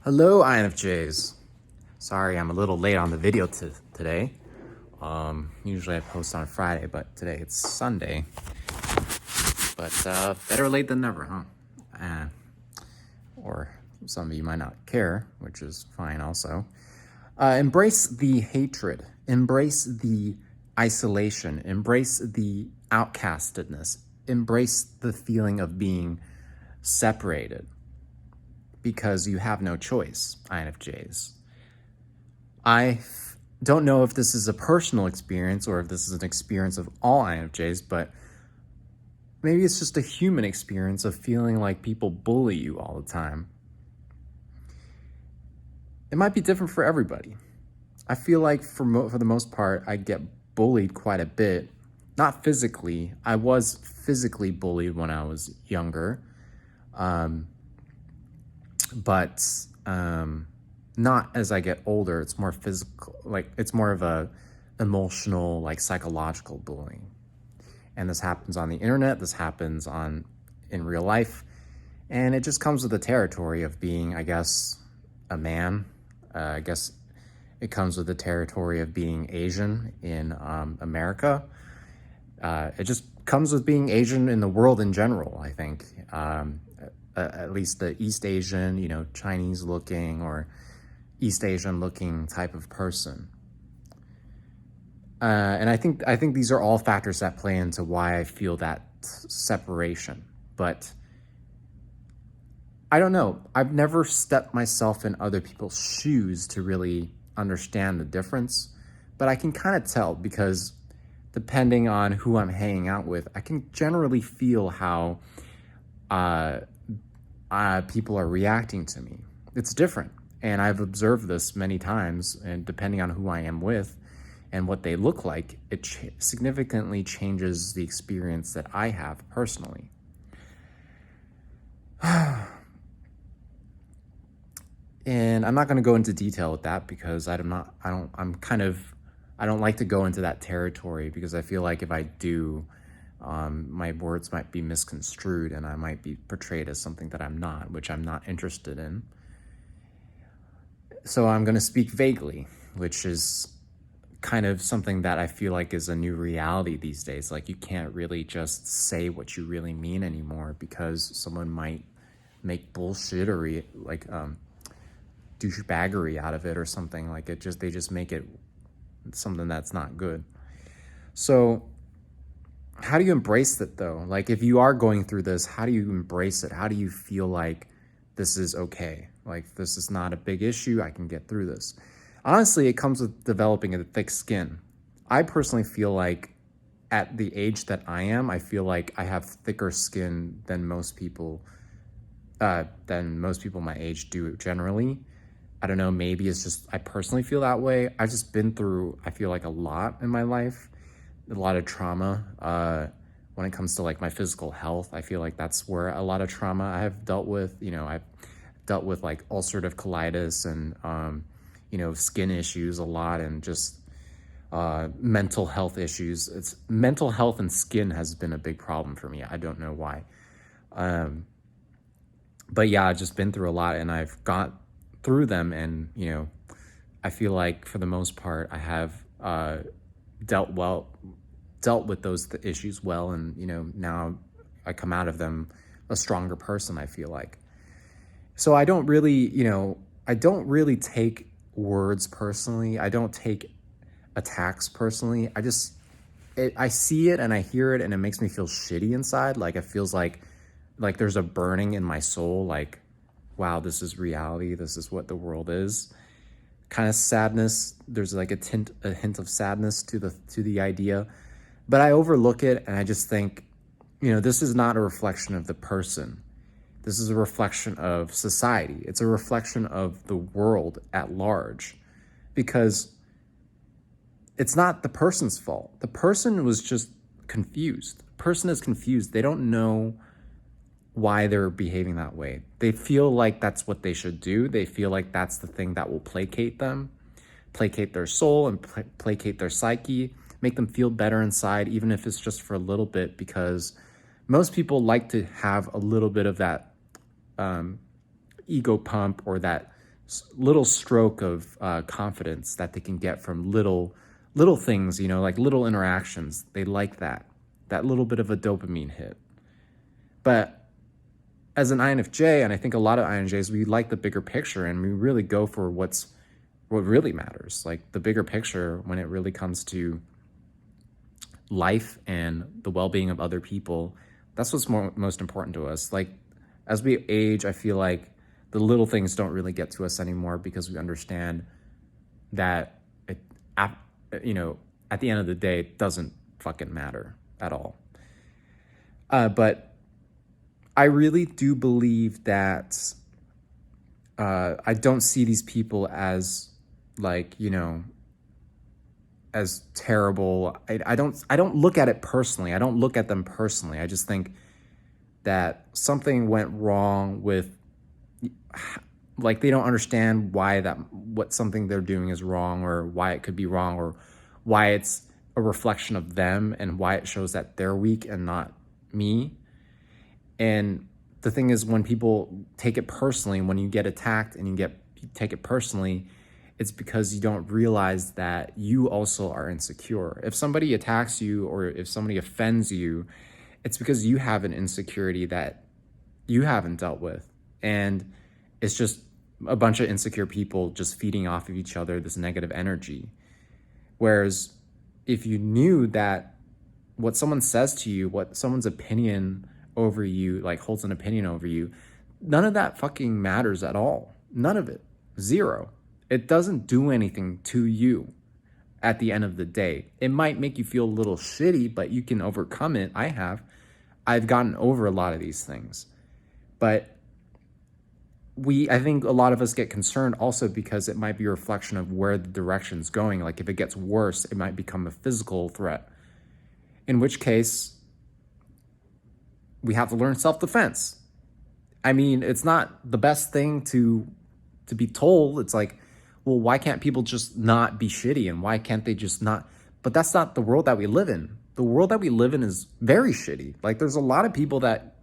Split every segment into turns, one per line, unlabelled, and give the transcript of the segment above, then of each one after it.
Hello, INFJs. Sorry, I'm a little late on the video today. Usually I post on Friday, but today it's Sunday. But better late than never, huh? Or some of you might not care, which is fine also. Embrace the hatred. Embrace the isolation. Embrace the outcastedness. Embrace the feeling of being separated. Because you have no choice, INFJs. I don't know if this is a personal experience or if this is an experience of all INFJs, but maybe it's just a human experience of feeling like people bully you all the time. It might be different for everybody. I feel like for the most part, I get bullied quite a bit. Not physically. I was physically bullied when I was younger. But not as I get older. It's more physical, like it's more of a emotional, like psychological bullying. And this happens on the internet, this happens in real life, and it just comes with the territory of being, I guess, a man. I guess it comes with the territory of being Asian in America. It just comes with being Asian in the world in general, I think. At least the East Asian, Chinese looking or East Asian looking type of person. And I think these are all factors that play into why I feel that separation. But I don't know. I've never stepped myself in other people's shoes to really understand the difference. But I can kind of tell because depending on who I'm hanging out with, I can generally feel how people are reacting to me. It's different. And I've observed this many times, and depending on who I am with and what they look like, it significantly changes the experience that I have personally. And I'm not going to go into detail with that because I don't like to go into that territory because I feel like if I do, my words might be misconstrued and I might be portrayed as something that I'm not, which I'm not interested in. So I'm going to speak vaguely, which is kind of something that I feel like is a new reality these days. Like you can't really just say what you really mean anymore because someone might make bullshit or douchebaggery out of it or something. Like they just make it something that's not good. So how do you embrace it though? Like if you are going through this, how do you embrace it? How do you feel like this is okay? Like this is not a big issue. I can get through this. Honestly, it comes with developing a thick skin. I personally feel like at the age that I am, I feel like I have thicker skin than most people my age do generally. I don't know, maybe it's just I personally feel that way. I've just been through, I feel like a lot in my life. A lot of trauma when it comes to like my physical health. I feel like that's where a lot of trauma I have dealt with. I've dealt with like ulcerative colitis and skin issues a lot, and just mental health issues. It's mental health and skin has been a big problem for me. I don't know why. But yeah, I've just been through a lot and I've got through them, and I feel like for the most part I have dealt with those issues well, and now I come out of them a stronger person, I feel like. So I don't really take words personally. I don't take attacks personally. I see it and I hear it and it makes me feel shitty inside. Like it feels like there's a burning in my soul, like, wow, this is reality, this is what the world is. Kind of sadness. There's like a hint of sadness to the idea, but I overlook it and I just think, this is not a reflection of the person. This is a reflection of society. It's a reflection of the world at large, because it's not the person's fault. The person was just confused. The person is confused. They don't know why they're behaving that way. They feel like that's what they should do. They feel like that's the thing that will placate them, placate their soul and placate their psyche, make them feel better inside, even if it's just for a little bit, because most people like to have a little bit of that ego pump or that little stroke of confidence that they can get from little things, like little interactions. They like that little bit of a dopamine hit. But as an INFJ, and I think a lot of INFJs, we like the bigger picture, and we really go for what really matters, like the bigger picture when it really comes to life and the well-being of other people. That's what's most important to us. Like, as we age, I feel like the little things don't really get to us anymore, because we understand that at the end of the day, it doesn't fucking matter at all. But I really do believe that I don't see these people as like, as terrible. I don't look at it personally. I don't look at them personally. I just think that something went wrong with, like, they don't understand what something they're doing is wrong, or why it could be wrong, or why it's a reflection of them, and why it shows that they're weak and not me. And the thing is, when people take it personally, when you get attacked and you take it personally, it's because you don't realize that you also are insecure. If somebody attacks you, or if somebody offends you, it's because you have an insecurity that you haven't dealt with. And it's just a bunch of insecure people just feeding off of each other this negative energy. Whereas if you knew that what someone says to you, what someone's opinion over you, like holds an opinion over you, none of that fucking matters at all. None of it. Zero. It doesn't do anything to you at the end of the day. It might make you feel a little shitty, but you can overcome it. I've gotten over a lot of these things. But I think a lot of us get concerned also because it might be a reflection of where the direction's going. Like, if it gets worse, it might become a physical threat. In which case, we have to learn self-defense. I mean, it's not the best thing to be told. It's like, well, why can't people just not be shitty, and why can't they just not? But that's not the world that we live in. The world that we live in is very shitty. Like, there's a lot of people that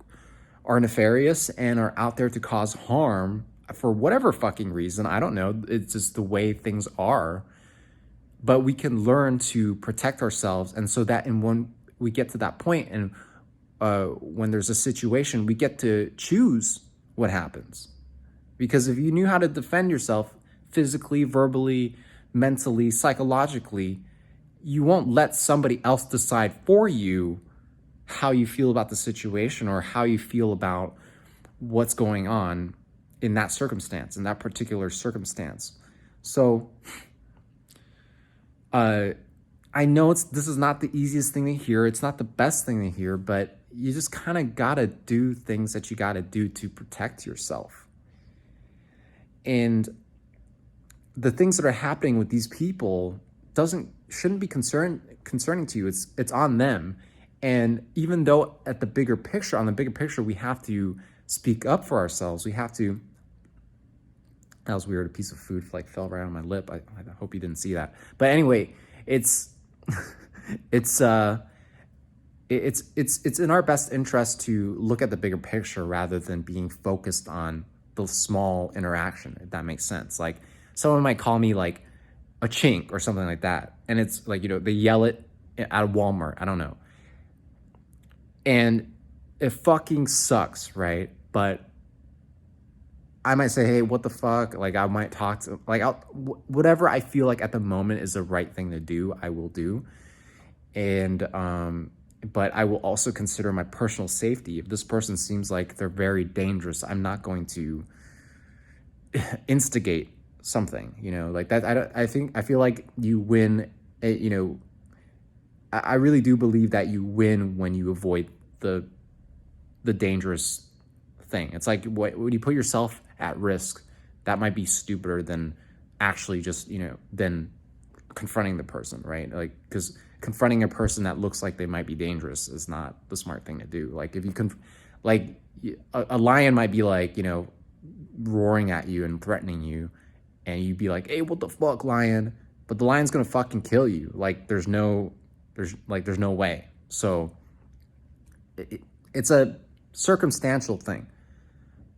are nefarious and are out there to cause harm for whatever fucking reason. I don't know. It's just the way things are. But we can learn to protect ourselves. And so that when we get to that point, and when there's a situation, we get to choose what happens. Because if you knew how to defend yourself physically, verbally, mentally, psychologically, you won't let somebody else decide for you how you feel about the situation, or how you feel about what's going on in that circumstance, in that particular circumstance. So I know this is not the easiest thing to hear. It's not the best thing to hear, but you just kind of got to do things that you got to do to protect yourself. And the things that are happening with these people shouldn't be concerning to you. It's on them. And even though on the bigger picture, we have to speak up for ourselves. We have to. That was weird. A piece of food fell right on my lip. I hope you didn't see that. But anyway, it's in our best interest to look at the bigger picture rather than being focused on the small interaction, if that makes sense. Like, someone might call me like a chink or something like that, and it's like, they yell it at a Walmart. I don't know. And it fucking sucks, right? But I might say, hey, what the fuck? Like, I might talk to, like, whatever I feel like at the moment is the right thing to do, I will do. And, but I will also consider my personal safety. If this person seems like they're very dangerous, I'm not going to instigate something, like that. I feel like you win, I really do believe that you win when you avoid the dangerous thing. It's like, when you put yourself at risk, that might be stupider than actually just, than confronting the person, right? Like, because confronting a person that looks like they might be dangerous is not the smart thing to do. Like, if you can, like, a lion might be like, roaring at you and threatening you, and you'd be like, hey, what the fuck, lion? But the lion's gonna fucking kill you. Like, there's no way. So it's a circumstantial thing,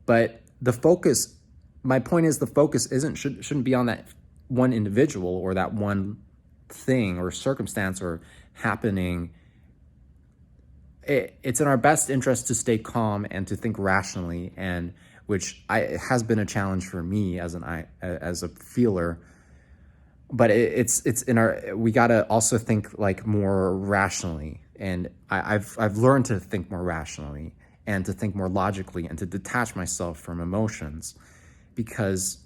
but the focus my point is the focus shouldn't be on that one individual or that one thing or circumstance or happening. It's in our best interest to stay calm and to think rationally, and which has been a challenge for me as a feeler. But it's in our, we gotta also think like more rationally, and I've learned to think more rationally and to think more logically and to detach myself from emotions, because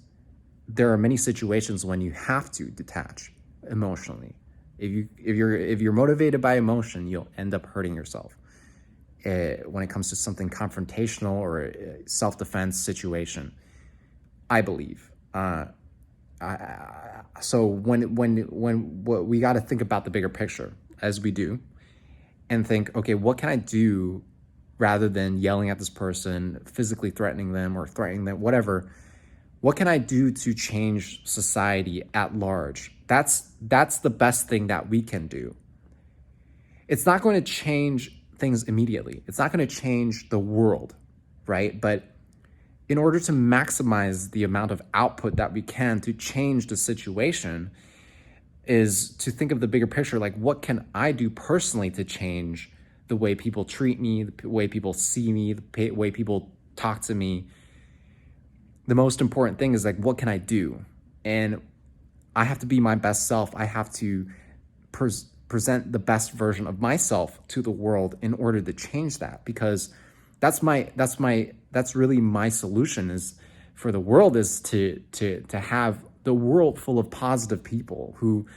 there are many situations when you have to detach emotionally. If you're motivated by emotion, you'll end up hurting yourself when it comes to something confrontational or a self-defense situation, I believe. So when we got to think about the bigger picture, as we do, and think, okay, what can I do rather than yelling at this person, physically threatening them or threatening them, whatever? What can I do to change society at large? That's the best thing that we can do. It's not going to change things immediately. It's not going to change the world, right? But in order to maximize the amount of output that we can to change the situation, is to think of the bigger picture. Like, what can I do personally to change the way people treat me, the way people see me, the way people talk to me? The most important thing is like, what can I do? And I have to be my best self. I have to present the best version of myself to the world in order to change that, because that's really my solution is for the world, is to have the world full of positive people who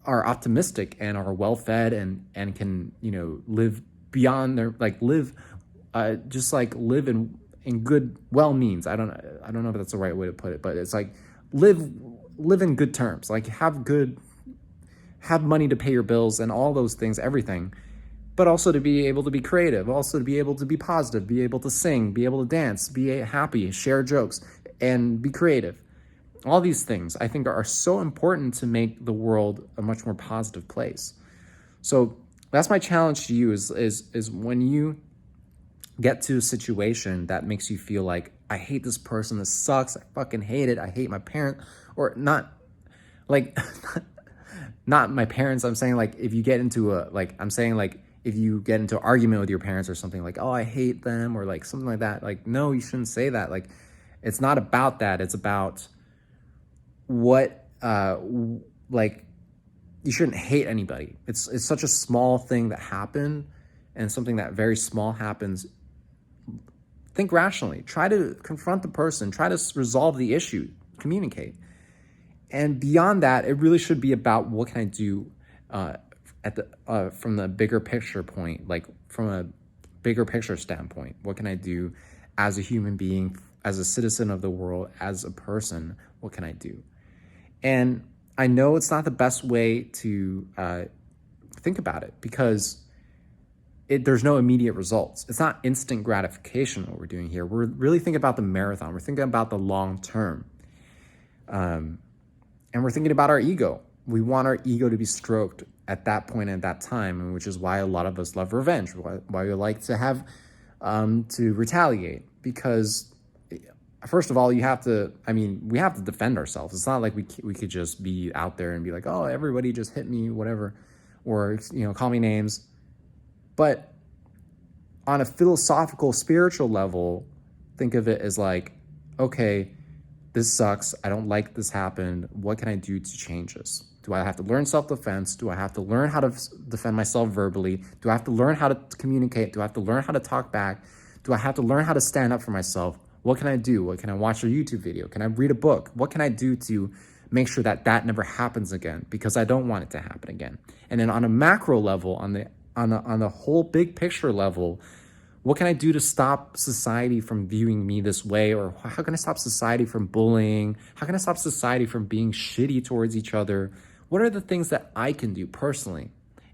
are optimistic and are well fed and can, live beyond their, live in good, well means. I don't know if that's the right way to put it, but it's like live in good terms, like have money to pay your bills and all those things, everything, but also to be able to be creative, also to be able to be positive, be able to sing, be able to dance, be happy, share jokes, and be creative. All these things I think are so important to make the world a much more positive place. So that's my challenge to you, is when you get to a situation that makes you feel like, I hate this person, this sucks, I fucking hate it, I hate my parent, or not like not my parents, I'm saying like if you get into if you get into an argument with your parents or something, like, oh, I hate them, or like something like that, like, no, you shouldn't say that. Like, it's not about that. It's about what you shouldn't hate anybody. It's such a small thing that happened, and something that very small happens. Think rationally, try to confront the person, try to resolve the issue, communicate. And beyond that, it really should be about, what can I do from the bigger picture point, like from a bigger picture standpoint? What can I do as a human being, as a citizen of the world, as a person? What can I do? And I know it's not the best way to think about it, because there's no immediate results. It's not instant gratification what we're doing here. We're really thinking about the marathon. We're thinking about the long term. And we're thinking about our ego. We want our ego to be stroked at that point, at that time, and which is why a lot of us love revenge, why we like to have to retaliate. Because first of all, we have to defend ourselves. It's not like we could just be out there and be like, oh, everybody just hit me, whatever, or call me names. But on a philosophical, spiritual level, think of it as like, okay, this sucks. I don't like this happened. What can I do to change this? Do I have to learn self-defense? Do I have to learn how to defend myself verbally? Do I have to learn how to communicate? Do I have to learn how to talk back? Do I have to learn how to stand up for myself? What can I do? What can I watch a YouTube video? Can I read a book? What can I do to make sure that never happens again? Because I don't want it to happen again. And then on a macro level, on the whole big picture level, what can I do to stop society from viewing me this way? Or how can I stop society from bullying? How can I stop society from being shitty towards each other? What are the things that I can do personally?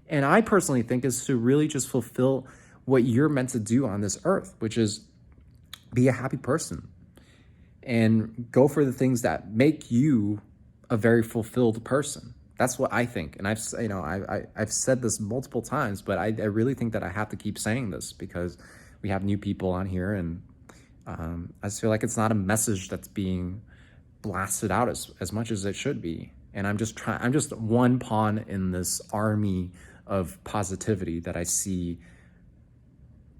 And I personally think is to really just fulfill what you're meant to do on this earth, which is be a happy person and go for the things that make you a very fulfilled person. That's what I think. And I've said this multiple times, but I really think that I have to keep saying this, because we have new people on here, and I just feel like it's not a message that's being blasted out as much as it should be. And I'm just one pawn in this army of positivity that I see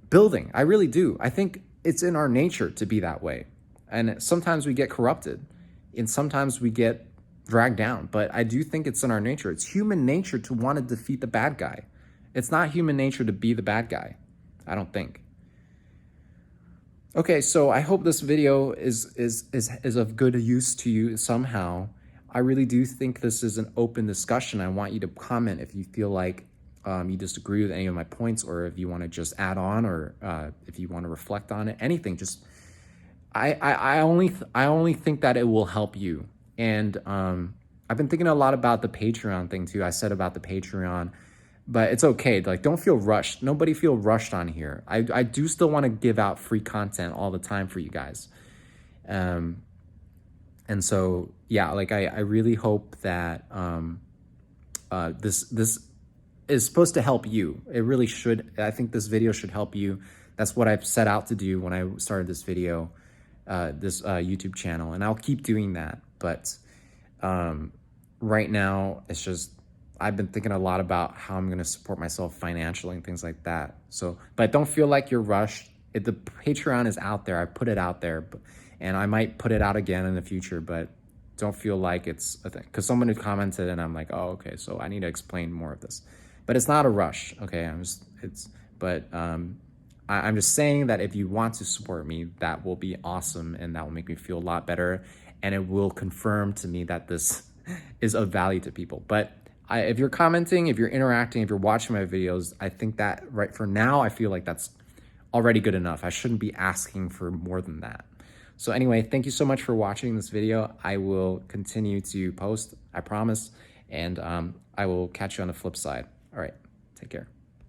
building. I really do. I think it's in our nature to be that way. And sometimes we get corrupted and sometimes we get dragged down, but I do think it's in our nature. It's human nature to want to defeat the bad guy. It's not human nature to be the bad guy, I don't think. Okay, so I hope this video is of good use to you somehow. I really do think this is an open discussion. I want you to comment if you feel like you disagree with any of my points, or if you want to just add on, or if you want to reflect on it, anything. Just I only think that it will help you. And I've been thinking a lot about the Patreon thing too. I said about the Patreon, but it's okay. Like, don't feel rushed. Nobody feel rushed on here. I do still want to give out free content all the time for you guys. And so, yeah, like I really hope that this is supposed to help you. It really should. I think this video should help you. That's what I've set out to do when I started this video, this YouTube channel, and I'll keep doing that. But right now, it's just, I've been thinking a lot about how I'm going to support myself financially and things like that. So, but don't feel like you're rushed. The Patreon is out there. I put it out there, and I might put it out again in the future, but don't feel like it's a thing. Because someone had commented and I'm like, oh, okay, so I need to explain more of this. But it's not a rush, okay? I'm just saying that if you want to support me, that will be awesome, and that will make me feel a lot better, and it will confirm to me that this is of value to people. But if you're commenting, if you're interacting, if you're watching my videos, I think that right for now, I feel like that's already good enough. I shouldn't be asking for more than that. So anyway, thank you so much for watching this video. I will continue to post, I promise, and I will catch you on the flip side. All right, take care.